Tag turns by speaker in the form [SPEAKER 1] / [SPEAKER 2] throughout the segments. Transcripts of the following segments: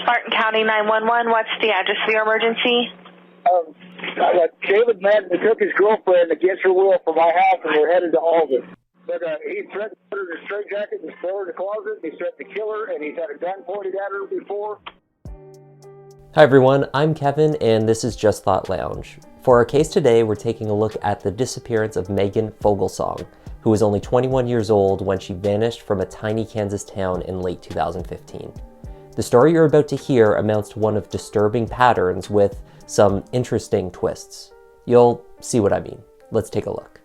[SPEAKER 1] Barton County 911, what's the address for your emergency?
[SPEAKER 2] I got David Madden, who took his girlfriend against her will from my house, and we're headed to Alden. But he threatened to put her in a straitjacket and throw her in the closet. He threatened to kill her, and he's had a gun pointed at her before.
[SPEAKER 3] Hi everyone, I'm Kevin, and this is Just Thought Lounge. For our case today, we're taking a look at the disappearance of Megan Foglesong, who was only 21 years old when she vanished from a tiny Kansas town in late 2015. The story you're about to hear amounts to one of disturbing patterns with some interesting twists. You'll see what I mean. Let's take a look.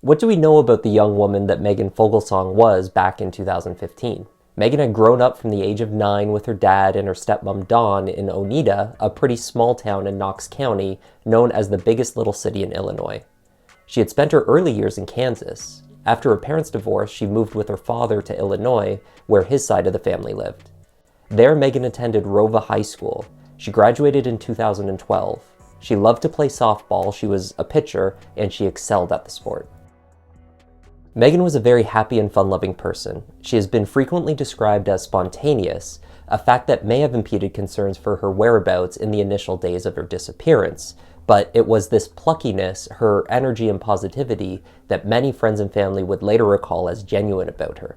[SPEAKER 3] What do we know about the young woman that Megan Foglesong was back in 2015? Megan had grown up from the age of 9 with her dad and her stepmom Dawn in Oneida, a pretty small town in Knox County known as the biggest little city in Illinois. She had spent her early years in Kansas. After her parents' divorce, she moved with her father to Illinois, where his side of the family lived. There, Megan attended Rova High School. She graduated in 2012. She loved to play softball, she was a pitcher, and she excelled at the sport. Megan was a very happy and fun-loving person. She has been frequently described as spontaneous, a fact that may have impeded concerns for her whereabouts in the initial days of her disappearance, but it was this pluckiness, her energy and positivity, that many friends and family would later recall as genuine about her.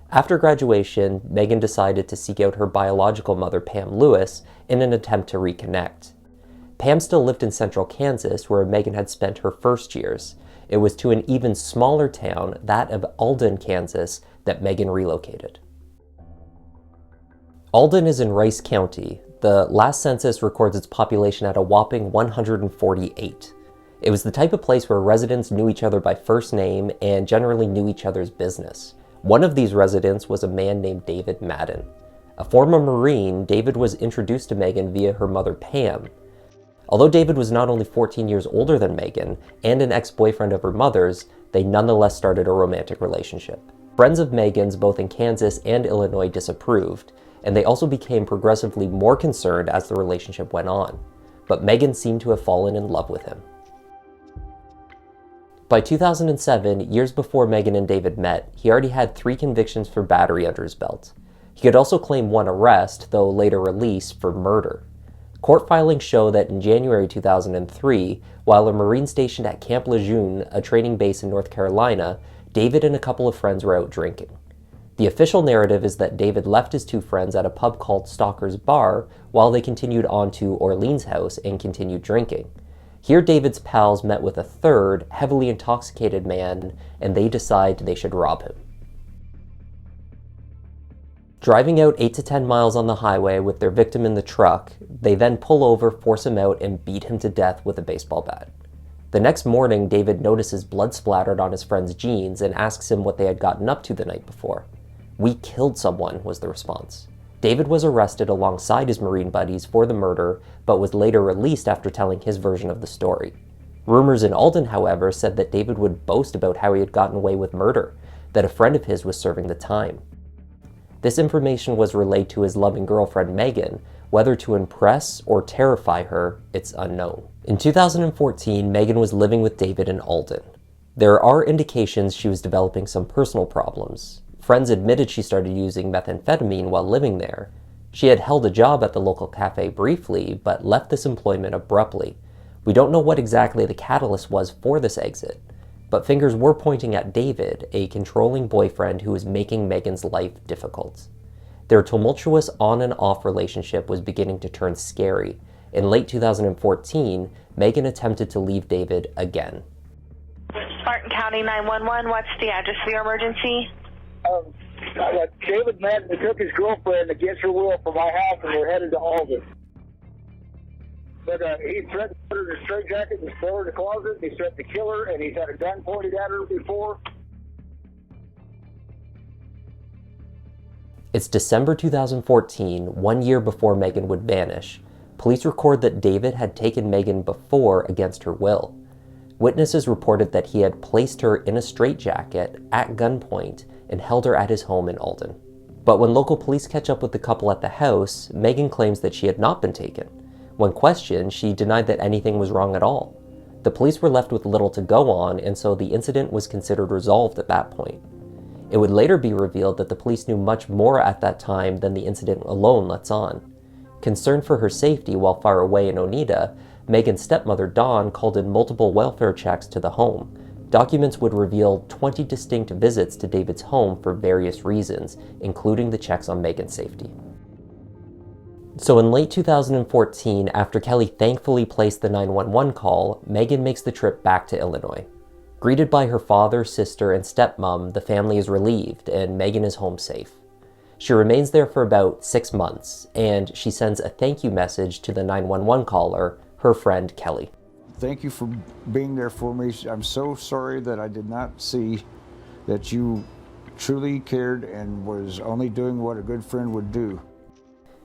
[SPEAKER 3] After graduation, Megan decided to seek out her biological mother, Pam Lewis, in an attempt to reconnect. Pam still lived in central Kansas, where Megan had spent her first years. It was to an even smaller town, that of Alden, Kansas, that Megan relocated. Alden is in Rice County. The last census records its population at a whopping 148. It was the type of place where residents knew each other by first name and generally knew each other's business. One of these residents was a man named David Madden. A former Marine, David was introduced to Megan via her mother Pam. Although David was not only 14 years older than Megan and an ex-boyfriend of her mother's, they nonetheless started a romantic relationship. Friends of Megan's, both in Kansas and Illinois, disapproved, and they also became progressively more concerned as the relationship went on. But Megan seemed to have fallen in love with him. By 2007, years before Megan and David met, he already had 3 convictions for battery under his belt. He could also claim 1 arrest, though later released, for murder. Court filings show that in January 2003, while a Marine stationed at Camp Lejeune, a training base in North Carolina, David and a couple of friends were out drinking. The official narrative is that David left his 2 friends at a pub called Stalker's Bar while they continued on to Orleans House and continued drinking. Here David's pals met with a third, heavily intoxicated man, and they decide they should rob him. Driving out 8 to 10 miles on the highway with their victim in the truck, they then pull over, force him out, and beat him to death with a baseball bat. The next morning, David notices blood splattered on his friend's jeans and asks him what they had gotten up to the night before. "We killed someone," was the response. David was arrested alongside his Marine buddies for the murder, but was later released after telling his version of the story. Rumors in Alden, however, said that David would boast about how he had gotten away with murder, that a friend of his was serving the time. This information was relayed to his loving girlfriend Megan. Whether to impress or terrify her, it's unknown. In 2014, Megan was living with David in Alden. There are indications she was developing some personal problems. Friends admitted she started using methamphetamine while living there. She had held a job at the local cafe briefly, but left this employment abruptly. We don't know what exactly the catalyst was for this exit, but fingers were pointing at David, a controlling boyfriend who was making Megan's life difficult. Their tumultuous on and off relationship was beginning to turn scary. In late 2014, Megan attempted to leave David again.
[SPEAKER 1] Barton County 911, what's the address for your emergency?
[SPEAKER 2] I got David Madden, who took his girlfriend against her will from my house, and we're headed to Alden. But he threatened to put her in a straitjacket and throw her in the closet. He threatened to kill her, and he's had a gun pointed at her before.
[SPEAKER 3] It's December 2014, 1 year before Megan would vanish. Police record that David had taken Megan before against her will. Witnesses reported that he had placed her in a straitjacket at gunpoint and held her at his home in Alden. But when local police catch up with the couple at the house, Megan claims that she had not been taken. When questioned, she denied that anything was wrong at all. The police were left with little to go on, and so the incident was considered resolved at that point. It would later be revealed that the police knew much more at that time than the incident alone lets on. Concerned for her safety while far away in Oneida, Megan's stepmother Dawn called in multiple welfare checks to the home. Documents would reveal 20 distinct visits to David's home for various reasons, including the checks on Megan's safety. So in late 2014, after Kelly thankfully placed the 911 call, Megan makes the trip back to Illinois. Greeted by her father, sister, and stepmom, the family is relieved and Megan is home safe. She remains there for about 6 months, and she sends a thank you message to the 911 caller, her friend Kelly.
[SPEAKER 4] Thank you for being there for me. I'm so sorry that I did not see that you truly cared and was only doing what a good friend would do.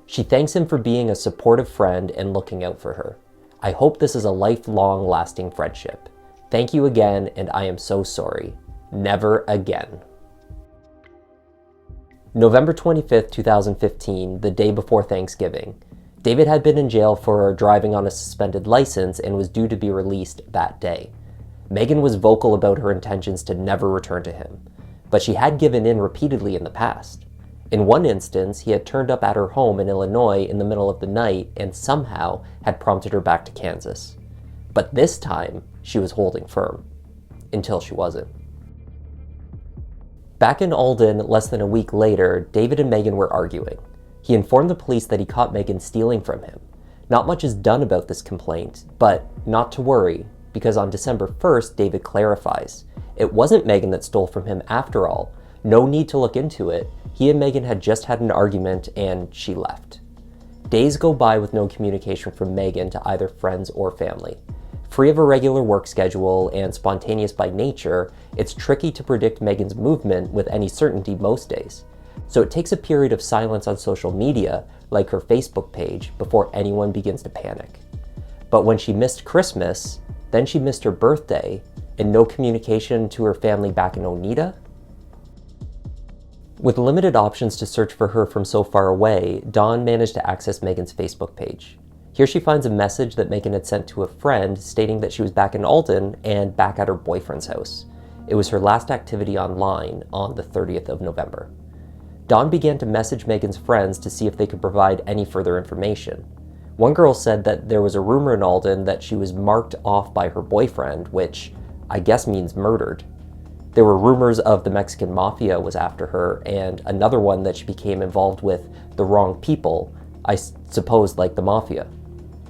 [SPEAKER 3] She thanks him for being a supportive friend and looking out for her. I hope this is a lifelong lasting friendship. Thank you again, and I am so sorry. Never again. November 25th, 2015, the day before Thanksgiving. David had been in jail for driving on a suspended license and was due to be released that day. Megan was vocal about her intentions to never return to him, but she had given in repeatedly in the past. In one instance, he had turned up at her home in Illinois in the middle of the night and somehow had prompted her back to Kansas. But this time, she was holding firm. Until she wasn't. Back in Alden, less than a week later, David and Megan were arguing. He informed the police that he caught Megan stealing from him. Not much is done about this complaint, but not to worry, because on December 1st, David clarifies. It wasn't Megan that stole from him after all. No need to look into it. He and Megan had just had an argument and she left. Days go by with no communication from Megan to either friends or family. Free of a regular work schedule and spontaneous by nature, it's tricky to predict Megan's movement with any certainty most days. So it takes a period of silence on social media, like her Facebook page, before anyone begins to panic. But when she missed Christmas, then she missed her birthday, and no communication to her family back in Oneida? With limited options to search for her from so far away, Dawn managed to access Megan's Facebook page. Here she finds a message that Megan had sent to a friend stating that she was back in Alden and back at her boyfriend's house. It was her last activity online on the 30th of November. Dawn began to message Megan's friends to see if they could provide any further information. One girl said that there was a rumor in Alden that she was marked off by her boyfriend, which I guess means murdered. There were rumors of the Mexican mafia was after her, and another one that she became involved with the wrong people, I suppose like the mafia.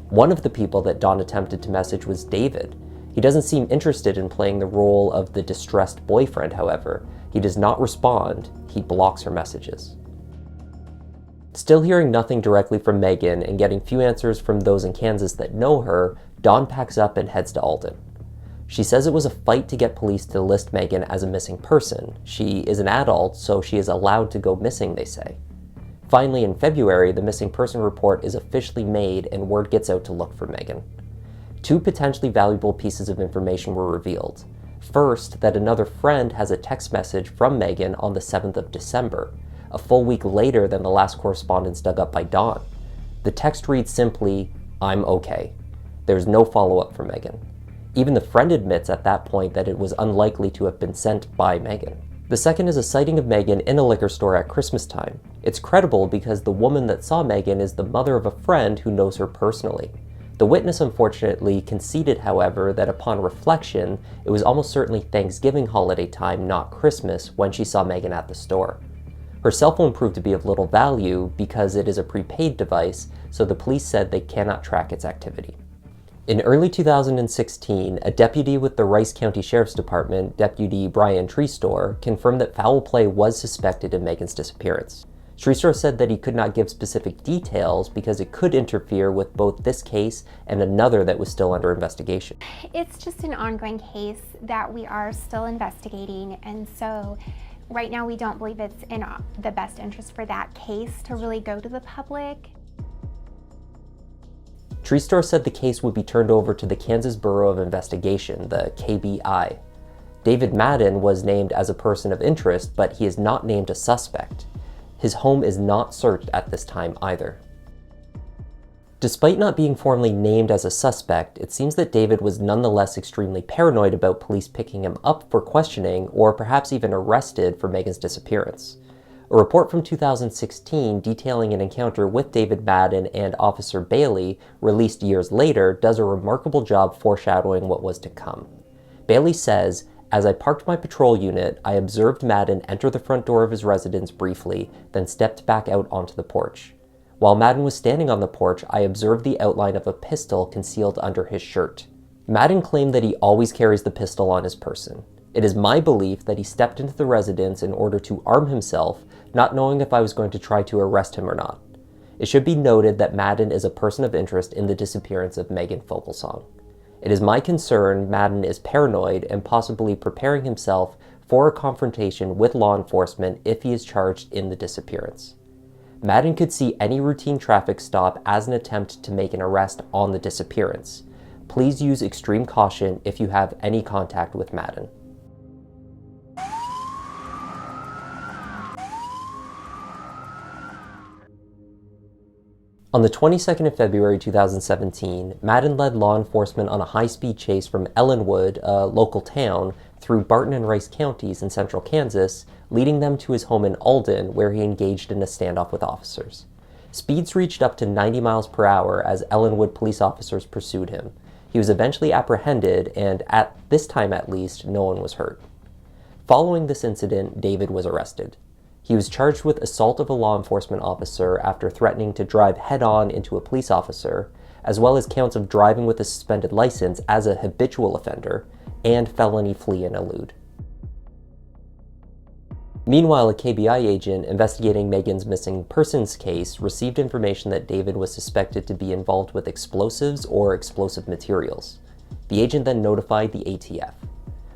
[SPEAKER 3] One of the people that Dawn attempted to message was David. He doesn't seem interested in playing the role of the distressed boyfriend, however. He does not respond. He blocks her messages. Still hearing nothing directly from Megan and getting few answers from those in Kansas that know her, Dawn packs up and heads to Alden. She says it was a fight to get police to list Megan as a missing person. She is an adult, so she is allowed to go missing, they say. Finally, in February, the missing person report is officially made and word gets out to look for Megan. Two potentially valuable pieces of information were revealed. First, that another friend has a text message from Megan on the 7th of December, a full week later than the last correspondence dug up by Dawn. The text reads simply, "I'm okay." There's no follow-up from Megan. Even the friend admits at that point that it was unlikely to have been sent by Megan. The second is a sighting of Megan in a liquor store at Christmas time. It's credible because the woman that saw Megan is the mother of a friend who knows her personally. The witness unfortunately conceded, however, that upon reflection, it was almost certainly Thanksgiving holiday time, not Christmas, when she saw Megan at the store. Her cell phone proved to be of little value because it is a prepaid device, so the police said they cannot track its activity. In early 2016, a deputy with the Rice County Sheriff's Department, Deputy Brian Treestore, confirmed that foul play was suspected in Megan's disappearance. Treestore said that he could not give specific details because it could interfere with both this case and another that was still under investigation.
[SPEAKER 5] It's just an ongoing case that we are still investigating, and so right now we don't believe it's in the best interest for that case to really go to the public.
[SPEAKER 3] Treestore said the case would be turned over to the Kansas Bureau of Investigation, the KBI. David Madden was named as a person of interest, but he is not named a suspect. His home is not searched at this time either. Despite not being formally named as a suspect, it seems that David was nonetheless extremely paranoid about police picking him up for questioning or perhaps even arrested for Megan's disappearance. A report from 2016 detailing an encounter with David Madden and Officer Bailey, released years later, does a remarkable job foreshadowing what was to come. Bailey says, "As I parked my patrol unit, I observed Madden enter the front door of his residence briefly, then stepped back out onto the porch. While Madden was standing on the porch, I observed the outline of a pistol concealed under his shirt." Madden claimed that he always carries the pistol on his person. "It is my belief that he stepped into the residence in order to arm himself, not knowing if I was going to try to arrest him or not." It should be noted that Madden is a person of interest in the disappearance of Megan Foglesong. It is my concern Madden is paranoid and possibly preparing himself for a confrontation with law enforcement if he is charged in the disappearance. Madden could see any routine traffic stop as an attempt to make an arrest on the disappearance. Please use extreme caution if you have any contact with Madden. On the 22nd of February 2017, Madden led law enforcement on a high-speed chase from Ellenwood, a local town, through Barton and Rice counties in central Kansas, leading them to his home in Alden, where he engaged in a standoff with officers. Speeds reached up to 90 miles per hour as Ellenwood police officers pursued him. He was eventually apprehended, and at this time at least, no one was hurt. Following this incident, David was arrested. He was charged with assault of a law enforcement officer after threatening to drive head-on into a police officer, as well as counts of driving with a suspended license as a habitual offender, and felony flee and elude. Meanwhile, a KBI agent investigating Megan's missing persons case received information that David was suspected to be involved with explosives or explosive materials. The agent then notified the ATF.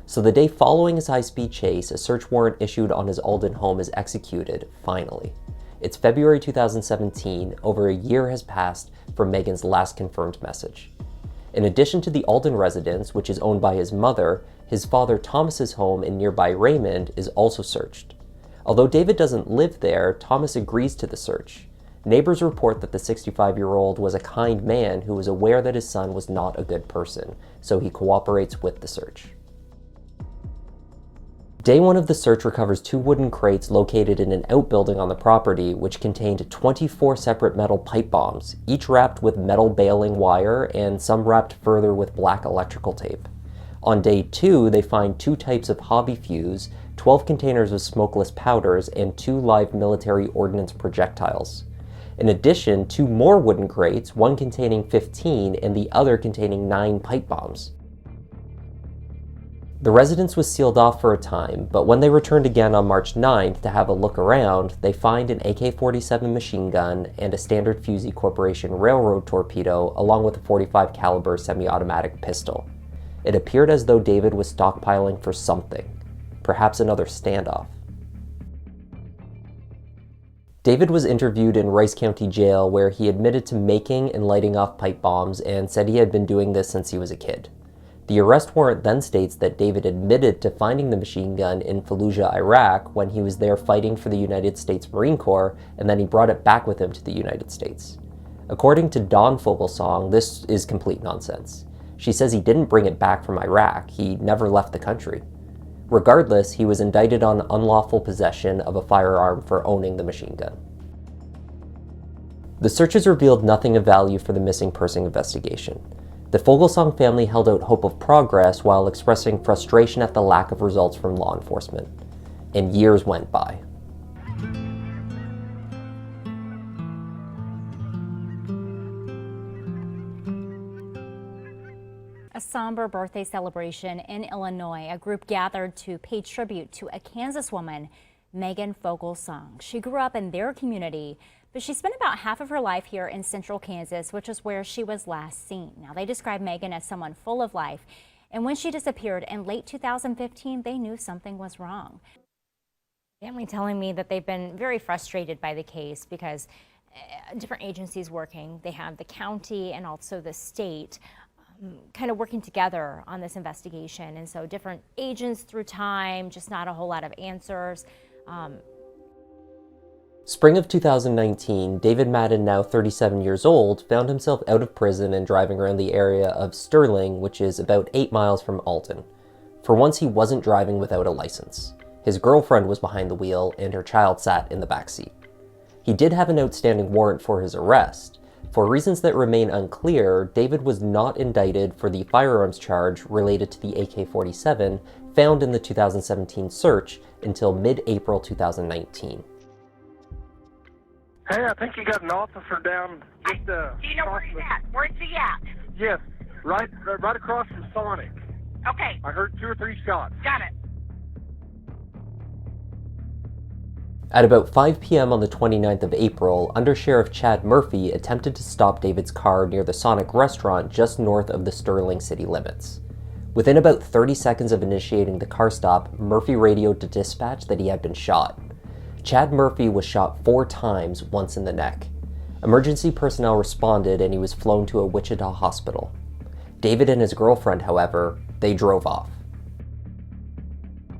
[SPEAKER 3] So the day following his high-speed chase, a search warrant issued on his Alden home is executed, finally. It's February 2017, over a year has passed from Megan's last confirmed message. In addition to the Alden residence, which is owned by his mother, his father Thomas's home in nearby Raymond is also searched. Although David doesn't live there, Thomas agrees to the search. Neighbors report that the 65-year-old was a kind man who was aware that his son was not a good person, so he cooperates with the search. Day one of the search recovers 2 wooden crates located in an outbuilding on the property, which contained 24 separate metal pipe bombs, each wrapped with metal baling wire and some wrapped further with black electrical tape. On day 2, they find 2 types of hobby fuse, 12 containers of smokeless powders, and 2 live military ordnance projectiles. In addition, 2 more wooden crates, one containing 15 and the other containing 9 pipe bombs. The residence was sealed off for a time, but when they returned again on March 9th to have a look around, they find an AK-47 machine gun and a standard Fusey Corporation railroad torpedo, along with a .45 caliber semi-automatic pistol. It appeared as though David was stockpiling for something, perhaps another standoff. David was interviewed in Rice County Jail, where he admitted to making and lighting off pipe bombs and said he had been doing this since he was a kid. The arrest warrant then states that David admitted to finding the machine gun in Fallujah, Iraq, when he was there fighting for the United States Marine Corps, and then he brought it back with him to the United States. According to Dawn Foglesong, this is complete nonsense. She says he didn't bring it back from Iraq, he never left the country. Regardless, he was indicted on unlawful possession of a firearm for owning the machine gun. The searches revealed nothing of value for the missing person investigation. The Foglesong family held out hope of progress while expressing frustration at the lack of results from law enforcement. And years went by.
[SPEAKER 6] A somber birthday celebration in Illinois. A group gathered to pay tribute to a Kansas woman, Megan Foglesong. She grew up in their community, but she spent about half of her life here in central Kansas, which is where she was last seen. Now, they describe Megan as someone full of life, and when she disappeared in late 2015, they knew something was wrong. Family telling me that they've been very frustrated by the case because different agencies working. They have the county and also the state kind of working together on this investigation, and so different agents through time, just not a whole lot of answers.
[SPEAKER 3] Spring of 2019, David Madden, now 37 years old, found himself out of prison and driving around the area of Sterling, which is about 8 miles from Alton. For once, he wasn't driving without a license. His girlfriend was behind the wheel and her child sat in the back seat. He did have an outstanding warrant for his arrest. For reasons that remain unclear, David was not indicted for the firearms charge related to the AK-47 found in the 2017 search until mid-April 2019.
[SPEAKER 7] Hey, I think you got an officer down just
[SPEAKER 8] Do you know where he's at? Where's he at?
[SPEAKER 7] Yes, right across from Sonic.
[SPEAKER 8] Okay,
[SPEAKER 7] I heard 2 or 3 shots.
[SPEAKER 8] got it.
[SPEAKER 3] At about 5 p.m. on the 29th of April, Under Sheriff Chad Murphy attempted to stop David's car near the Sonic restaurant just north of the Sterling city limits. Within about 30 seconds of initiating the car stop, Murphy radioed to dispatch that he had been shot. Chad Murphy was shot 4 times, once in the neck. Emergency personnel responded and he was flown to a Wichita hospital. David and his girlfriend, however, they drove off.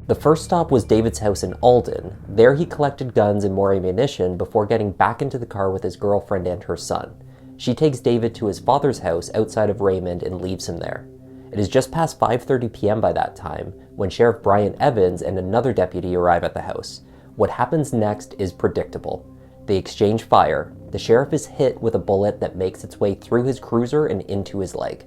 [SPEAKER 3] The first stop was David's house in Alden. There he collected guns and more ammunition before getting back into the car with his girlfriend and her son. She takes David to his father's house outside of Raymond and leaves him there. It is just past 5:30 p.m. by that time when Sheriff Brian Evans and another deputy arrive at the house. What happens next is predictable. They exchange fire. The sheriff is hit with a bullet that makes its way through his cruiser and into his leg.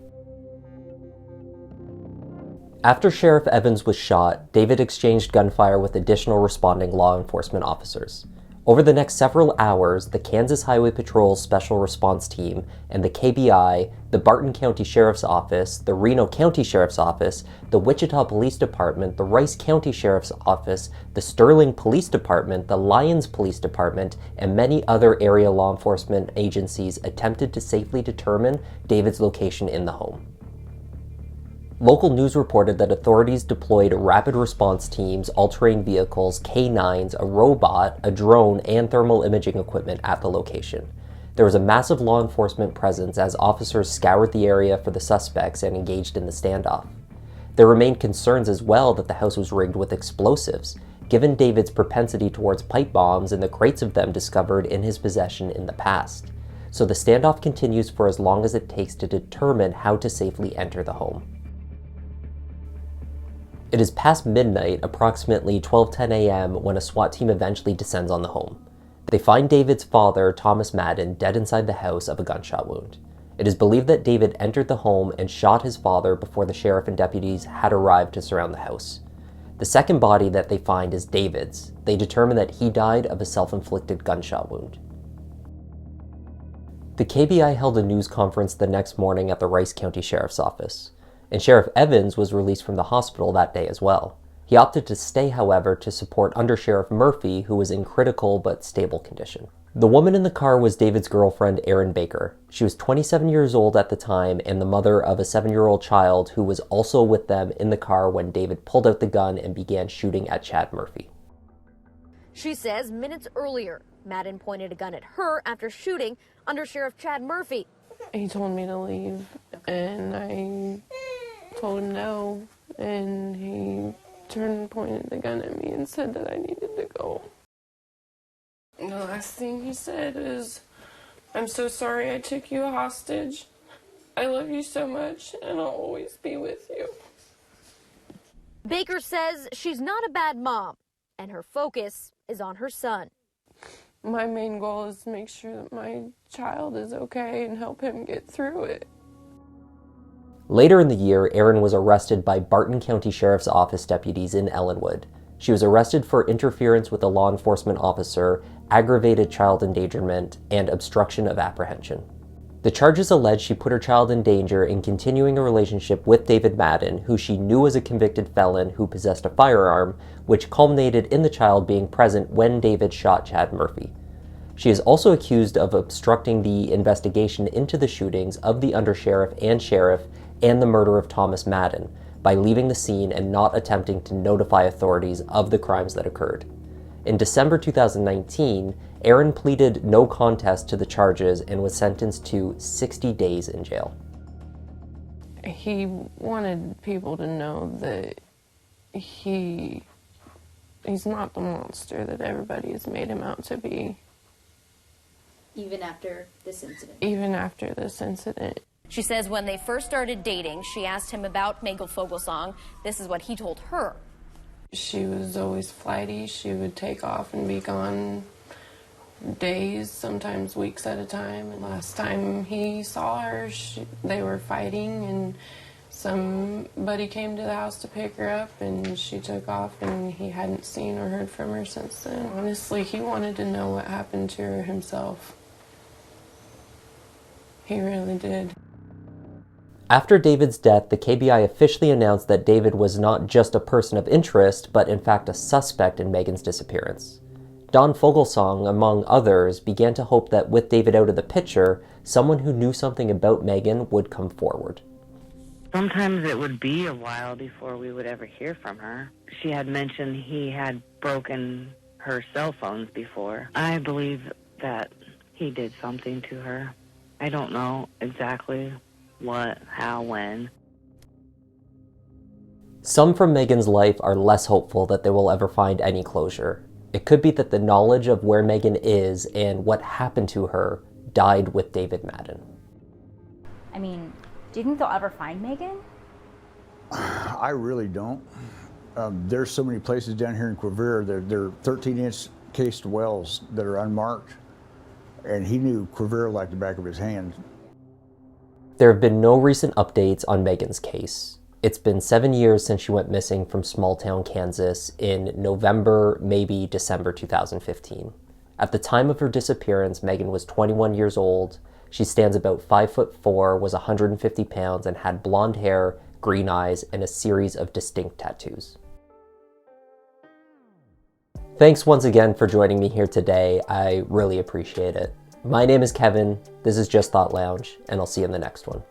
[SPEAKER 3] After Sheriff Evans was shot, David exchanged gunfire with additional responding law enforcement officers. Over the next several hours, the Kansas Highway Patrol's Special Response Team and the KBI, the Barton County Sheriff's Office, the Reno County Sheriff's Office, the Wichita Police Department, the Rice County Sheriff's Office, the Sterling Police Department, the Lyons Police Department, and many other area law enforcement agencies attempted to safely determine David's location in the home. Local news reported that authorities deployed rapid response teams, all-terrain vehicles, K-9s, a robot, a drone, and thermal imaging equipment at the location. There was a massive law enforcement presence as officers scoured the area for the suspects and engaged in the standoff. There remained concerns as well that the house was rigged with explosives, given David's propensity towards pipe bombs and the crates of them discovered in his possession in the past. So the standoff continues for as long as it takes to determine how to safely enter the home. It is past midnight, approximately 12:10 a.m., when a SWAT team eventually descends on the home. They find David's father, Thomas Madden, dead inside the house of a gunshot wound. It is believed that David entered the home and shot his father before the sheriff and deputies had arrived to surround the house. The second body that they find is David's. They determine that he died of a self-inflicted gunshot wound. The KBI held a news conference the next morning at the Rice County Sheriff's Office, and Sheriff Evans was released from the hospital that day as well. He opted to stay, however, to support Under Sheriff Murphy, who was in critical but stable condition. The woman in the car was David's girlfriend, Erin Baker. She was 27 years old at the time and the mother of a 7-year-old child who was also with them in the car when David pulled out the gun and began shooting at Chad Murphy.
[SPEAKER 9] She says minutes earlier, Madden pointed a gun at her after shooting Under Sheriff Chad Murphy.
[SPEAKER 10] He told me to leave, and I told him no, and he turned and pointed the gun at me and said that I needed to go. The last thing he said is, "I'm so sorry I took you hostage. I love you so much, and I'll always be with you."
[SPEAKER 9] Baker says she's not a bad mom, and her focus is on her son.
[SPEAKER 10] My main goal is to make sure that my child is okay and help him get through it.
[SPEAKER 3] Later in the year, Erin was arrested by Barton County Sheriff's Office deputies in Ellenwood. She was arrested for interference with a law enforcement officer, aggravated child endangerment, and obstruction of apprehension. The charges allege she put her child in danger in continuing a relationship with David Madden, who she knew was a convicted felon who possessed a firearm, which culminated in the child being present when David shot Chad Murphy. She is also accused of obstructing the investigation into the shootings of the undersheriff and sheriff and the murder of Thomas Madden by leaving the scene and not attempting to notify authorities of the crimes that occurred. In December 2019, Erin pleaded no contest to the charges and was sentenced to 60 days in jail.
[SPEAKER 10] He wanted people to know that he He's not the monster that everybody has made him out to be.
[SPEAKER 11] Even after this incident?
[SPEAKER 10] Even after this incident.
[SPEAKER 9] She says when they first started dating, she asked him about Megan Foglesong. This is what he told her.
[SPEAKER 10] She was always flighty. She would take off and be gone days, sometimes weeks at a time. And last time he saw her, they were fighting, and somebody came to the house to pick her up, and she took off, and he hadn't seen or heard from her since then. Honestly, he wanted to know what happened to her himself. He really did.
[SPEAKER 3] After David's death, the KBI officially announced that David was not just a person of interest, but in fact a suspect in Megan's disappearance. Don Foglesong, among others, began to hope that with David out of the picture, someone who knew something about Megan would come forward.
[SPEAKER 12] Sometimes it would be a while before we would ever hear from her. She had mentioned he had broken her cell phones before. I believe that he did something to her. I don't know exactly what, how, when.
[SPEAKER 3] Some from Megan's life are less hopeful that they will ever find any closure. It could be that the knowledge of where Megan is and what happened to her died with David Madden.
[SPEAKER 6] I mean, do you think they'll ever find Megan?
[SPEAKER 4] I really don't. There's so many places down here in Quivira, they're 13-inch cased wells that are unmarked, and he knew Quivira like the back of his hand.
[SPEAKER 3] There have been no recent updates on Megan's case. It's been 7 years since she went missing from small-town Kansas in November, maybe December 2015. At the time of her disappearance, Megan was 21 years old. She stands about 5'4", was 150 pounds, and had blonde hair, green eyes, and a series of distinct tattoos. Thanks once again for joining me here today. I really appreciate it. My name is Kevin, this is Just Thought Lounge, and I'll see you in the next one.